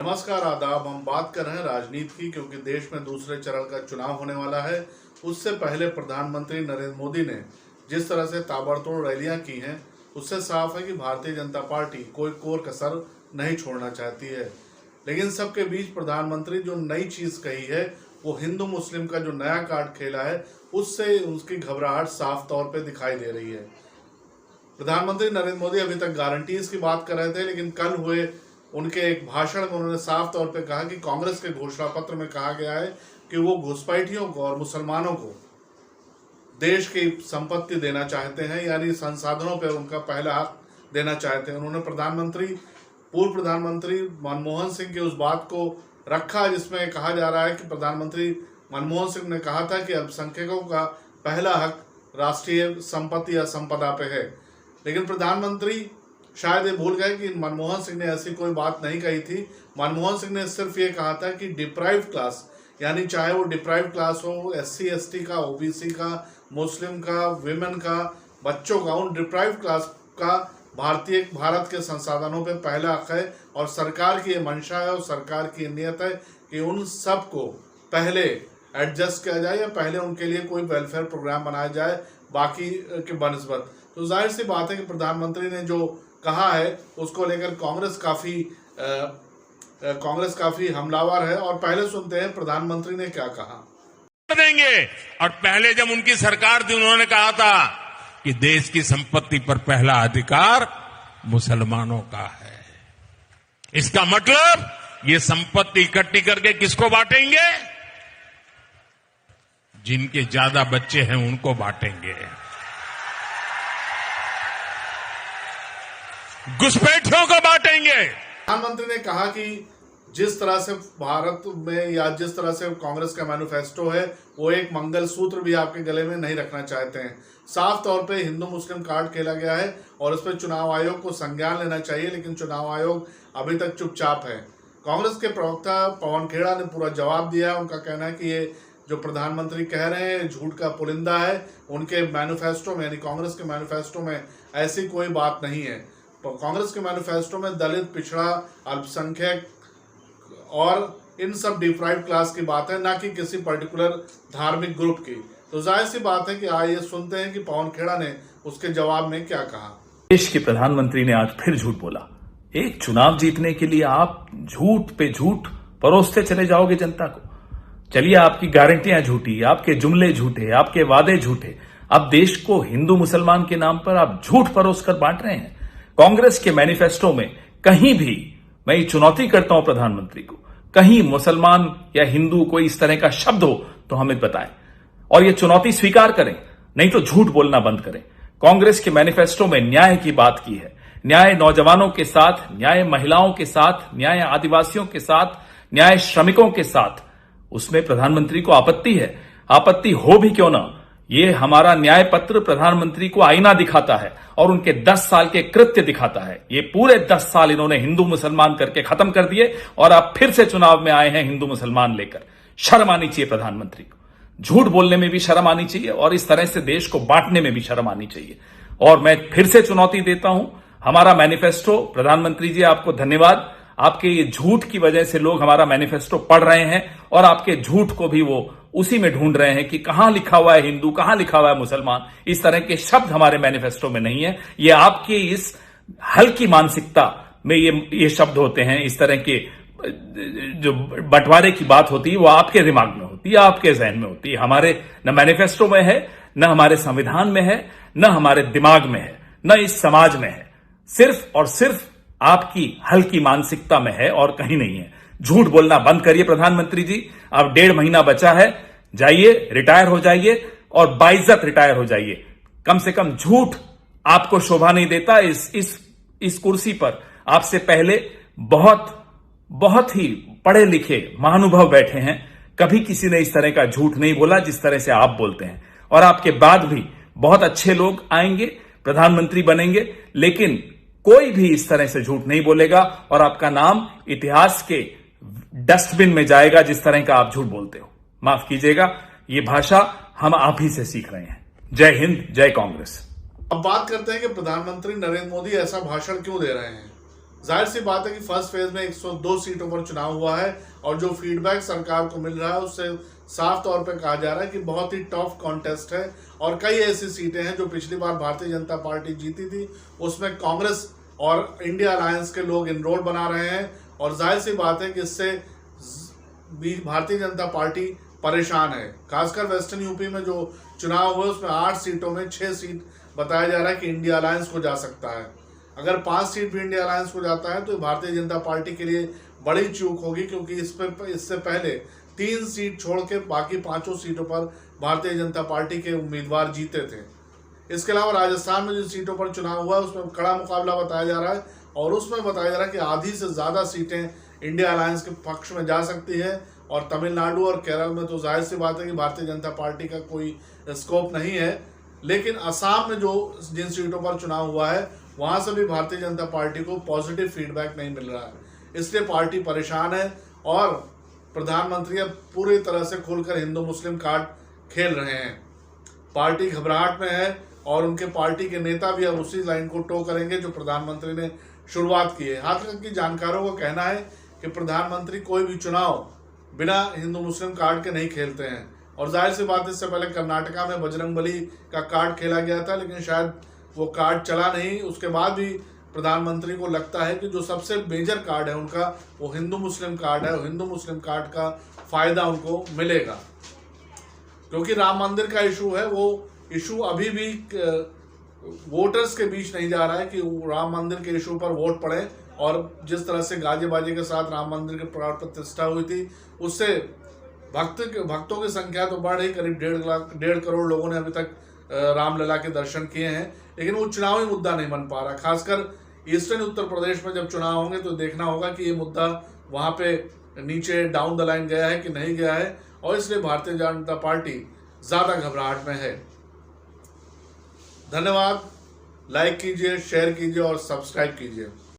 नमस्कार आदाब। हम बात कर रहे हैं राजनीति की, क्योंकि देश में दूसरे चरण का चुनाव होने वाला है। उससे पहले प्रधानमंत्री नरेंद्र मोदी ने जिस तरह से ताबड़तोड़ रैलियां की हैं, उससे साफ है कि भारतीय जनता पार्टी कोई कोर कसर नहीं छोड़ना चाहती है। लेकिन सबके बीच प्रधानमंत्री जो नई चीज कही है, वो हिंदू मुस्लिम का जो नया कार्ड खेला है, उससे उसकी घबराहट साफ तौर पर दिखाई दे रही है। प्रधानमंत्री नरेंद्र मोदी अभी तक गारंटीज की बात कर रहे थे, लेकिन कल हुए उनके एक भाषण में उन्होंने साफ तौर पे कहा कि कांग्रेस के घोषणा पत्र में कहा गया है कि वो घुसपैठियों को और मुसलमानों को देश की संपत्ति देना चाहते हैं, यानी संसाधनों पर उनका पहला हक देना चाहते हैं। उन्होंने पूर्व प्रधानमंत्री मनमोहन सिंह की उस बात को रखा जिसमें कहा जा रहा है कि प्रधानमंत्री मनमोहन सिंह ने कहा था कि अल्पसंख्यकों का पहला हक राष्ट्रीय संपत्ति या संपदा पे है। लेकिन प्रधानमंत्री शायद ये भूल गए कि मनमोहन सिंह ने ऐसी कोई बात नहीं कही थी। मनमोहन सिंह ने सिर्फ ये कहा था कि डिप्राइव्ड क्लास, यानी चाहे वो डिप्राइव्ड क्लास हो, SC ST का, OBC का, मुस्लिम का, विमेन का, बच्चों का, उन डिप्राइव्ड क्लास का भारत के संसाधनों पे पहला हक है। और सरकार की ये मंशा है और सरकार की नीयत है कि उन सब को पहले एडजस्ट किया जाए या पहले उनके लिए कोई वेलफेयर प्रोग्राम बनाया जाए बाकी के बनस्बत। तो जाहिर सी बात है कि प्रधानमंत्री ने जो कहा है उसको लेकर कांग्रेस काफी हमलावर है। और पहले सुनते हैं प्रधानमंत्री ने क्या कहा। देंगे। और पहले जब उनकी सरकार थी, उन्होंने कहा था कि देश की संपत्ति पर पहला अधिकार मुसलमानों का है। इसका मतलब ये संपत्ति इकट्ठी करके किसको बांटेंगे? जिनके ज्यादा बच्चे हैं उनको बांटेंगे। घुसपैठियों को बांटेंगे। प्रधानमंत्री ने कहा कि जिस तरह से भारत में या जिस तरह से कांग्रेस का मैनिफेस्टो है, वो एक मंगल सूत्र भी आपके गले में नहीं रखना चाहते हैं। साफ तौर पे हिंदू मुस्लिम कार्ड खेला गया है और उस पर चुनाव आयोग को संज्ञान लेना चाहिए, लेकिन चुनाव आयोग अभी तक चुपचाप है। कांग्रेस के प्रवक्ता पवन खेड़ा ने पूरा जवाब दिया। उनका कहना है कि ये जो प्रधानमंत्री कह रहे हैं झूठ का पुलिंदा है। उनके मैनिफेस्टो में, यानी कांग्रेस के मैनिफेस्टो में ऐसी कोई बात नहीं है। तो कांग्रेस के मैनिफेस्टो में दलित, पिछड़ा, अल्पसंख्यक और इन सब डिप्राइव्ड क्लास की बात है, ना कि किसी पर्टिकुलर धार्मिक ग्रुप की। तो जाहिर सी बात है कि आइए सुनते हैं कि पवन खेड़ा ने उसके जवाब में क्या कहा। देश के प्रधानमंत्री ने आज फिर झूठ बोला। एक चुनाव जीतने के लिए आप झूठ पे झूठ परोसते चले जाओगे जनता को। चलिए, आपकी गारंटियां झूठी, आपके जुमले झूठे, आपके वादे झूठे। अब देश को हिंदू मुसलमान के नाम पर आप झूठ परोस कर बांट रहे हैं। कांग्रेस के मैनिफेस्टो में कहीं भी, मैं ये चुनौती करता हूं प्रधानमंत्री को, कहीं मुसलमान या हिंदू कोई इस तरह का शब्द हो तो हमें बताएं और ये चुनौती स्वीकार करें, नहीं तो झूठ बोलना बंद करें। कांग्रेस के मैनिफेस्टो में न्याय की बात की है। न्याय नौजवानों के साथ, न्याय महिलाओं के साथ, न्याय आदिवासियों के साथ, न्याय श्रमिकों के साथ। उसमें प्रधानमंत्री को आपत्ति है। आपत्ति हो भी क्यों ना, ये हमारा न्याय पत्र प्रधानमंत्री को आईना दिखाता है और उनके 10 साल के कृत्य दिखाता है। ये पूरे 10 साल इन्होंने हिंदू मुसलमान करके खत्म कर दिए और अब फिर से चुनाव में आए हैं हिंदू मुसलमान लेकर। शर्म आनी चाहिए प्रधानमंत्री को। झूठ बोलने में भी शर्म आनी चाहिए और इस तरह से देश को बांटने में भी शर्म आनी चाहिए। और मैं फिर से चुनौती देता हूं, हमारा मैनिफेस्टो, प्रधानमंत्री जी आपको धन्यवाद। आपके ये झूठ की वजह से लोग हमारा मैनिफेस्टो पढ़ रहे हैं और आपके झूठ को भी वो उसी में ढूंढ रहे हैं कि कहां लिखा हुआ है हिंदू, कहां लिखा हुआ है मुसलमान। इस तरह के शब्द हमारे मैनिफेस्टो में नहीं है। ये आपके इस हल्की मानसिकता में ये शब्द होते हैं। इस तरह के जो बंटवारे की बात होती है वो आपके दिमाग में होती है, आपके जहन में होती है। हमारे न मैनिफेस्टो में है, न हमारे संविधान में है, न हमारे दिमाग में है, न इस समाज में है। सिर्फ और सिर्फ आपकी हल्की मानसिकता में है और कहीं नहीं है। झूठ बोलना बंद करिए प्रधानमंत्री जी। अब 1.5 महीना बचा है, जाइए, रिटायर हो जाइए और बाइज्जत रिटायर हो जाइए। कम से कम झूठ आपको शोभा नहीं देता। इस कुर्सी पर आपसे पहले बहुत ही पढ़े लिखे महानुभाव बैठे हैं। कभी किसी ने इस तरह का झूठ नहीं बोला जिस तरह से आप बोलते हैं। और आपके बाद भी बहुत अच्छे लोग आएंगे, प्रधानमंत्री बनेंगे, लेकिन कोई भी इस तरह से झूठ नहीं बोलेगा और आपका नाम इतिहास के डस्टबिन में जाएगा जिस तरह का आप झूठ बोलते हो। माफ कीजिएगा, ये भाषा हम आप ही से सीख रहे हैं। जय हिंद, जय कांग्रेस। अब बात करते हैं कि प्रधानमंत्री नरेंद्र मोदी ऐसा भाषण क्यों दे रहे हैं। जाहिर सी बात है कि फर्स्ट फेज में 102 सीटों पर चुनाव हुआ है और जो फीडबैक सरकार को मिल रहा है उससे साफ तौर पर कहा जा रहा है कि बहुत ही टफ कॉन्टेस्ट है और कई ऐसी सीटें हैं जो पिछली बार भारतीय जनता पार्टी जीती थी, उसमें कांग्रेस और इंडिया अलायंस के लोग इनरोल बना रहे हैं और जाहिर सी बात है कि इससे भारतीय जनता पार्टी परेशान है। खासकर वेस्टर्न यूपी में जो चुनाव हुए उसमें 8 सीटों में 6 सीट बताया जा रहा है कि इंडिया अलायंस को जा सकता है। अगर 5 सीट भी इंडिया अलायंस को जाता है तो भारतीय जनता पार्टी के लिए बड़ी चूक होगी, क्योंकि इससे पहले 3 सीट छोड़ के बाकी 5 सीटों पर भारतीय जनता पार्टी के उम्मीदवार जीते थे। इसके अलावा राजस्थान में जिन सीटों पर चुनाव हुआ है उसमें कड़ा मुकाबला बताया जा रहा है और उसमें बताया जा रहा है कि आधी से ज़्यादा सीटें इंडिया अलायंस के पक्ष में जा सकती है और तमिलनाडु और केरल में तो जाहिर सी बात है कि भारतीय जनता पार्टी का कोई स्कोप नहीं है। लेकिन असम में जो जिन सीटों पर चुनाव हुआ है वहां से भी भारतीय जनता पार्टी को पॉजिटिव फीडबैक नहीं मिल रहा है, इसलिए पार्टी परेशान है और प्रधानमंत्री अब पूरी तरह से खुलकर हिंदू मुस्लिम कार्ड खेल रहे हैं। पार्टी घबराहट में है और उनके पार्टी के नेता भी अब उसी लाइन को टो करेंगे जो प्रधानमंत्री ने शुरुआत की है। हालांकि जानकारों का कहना है कि प्रधानमंत्री कोई भी चुनाव बिना हिंदू मुस्लिम कार्ड के नहीं खेलते हैं और जाहिर सी बात इससे पहले कर्नाटका में बजरंगबली का कार्ड खेला गया था, लेकिन शायद वो कार्ड चला नहीं। उसके बाद भी प्रधानमंत्री को लगता है कि जो सबसे मेजर कार्ड है उनका वो हिंदू मुस्लिम कार्ड है और हिंदू मुस्लिम कार्ड का फायदा उनको मिलेगा, क्योंकि राम मंदिर का इशू है वो इशू अभी भी वोटर्स के बीच नहीं जा रहा है कि राम मंदिर के इशू पर वोट पड़े। और जिस तरह से गाजे बाजे के साथ राम मंदिर के प्राण प्रतिष्ठा हुई थी उससे भक्तों की संख्या तो बढ़ रही, करीब 1.5 करोड़ लोगों ने अभी तक रामलला के दर्शन किए हैं, लेकिन वो चुनावी मुद्दा नहीं बन पा रहा। खासकर ईस्टर्न उत्तर प्रदेश में जब चुनाव होंगे तो देखना होगा कि ये मुद्दा वहाँ पे नीचे डाउन द लाइन गया है कि नहीं गया है और इसलिए भारतीय जनता पार्टी ज़्यादा घबराहट में है। धन्यवाद। लाइक कीजिए, शेयर कीजिए और सब्सक्राइब कीजिए।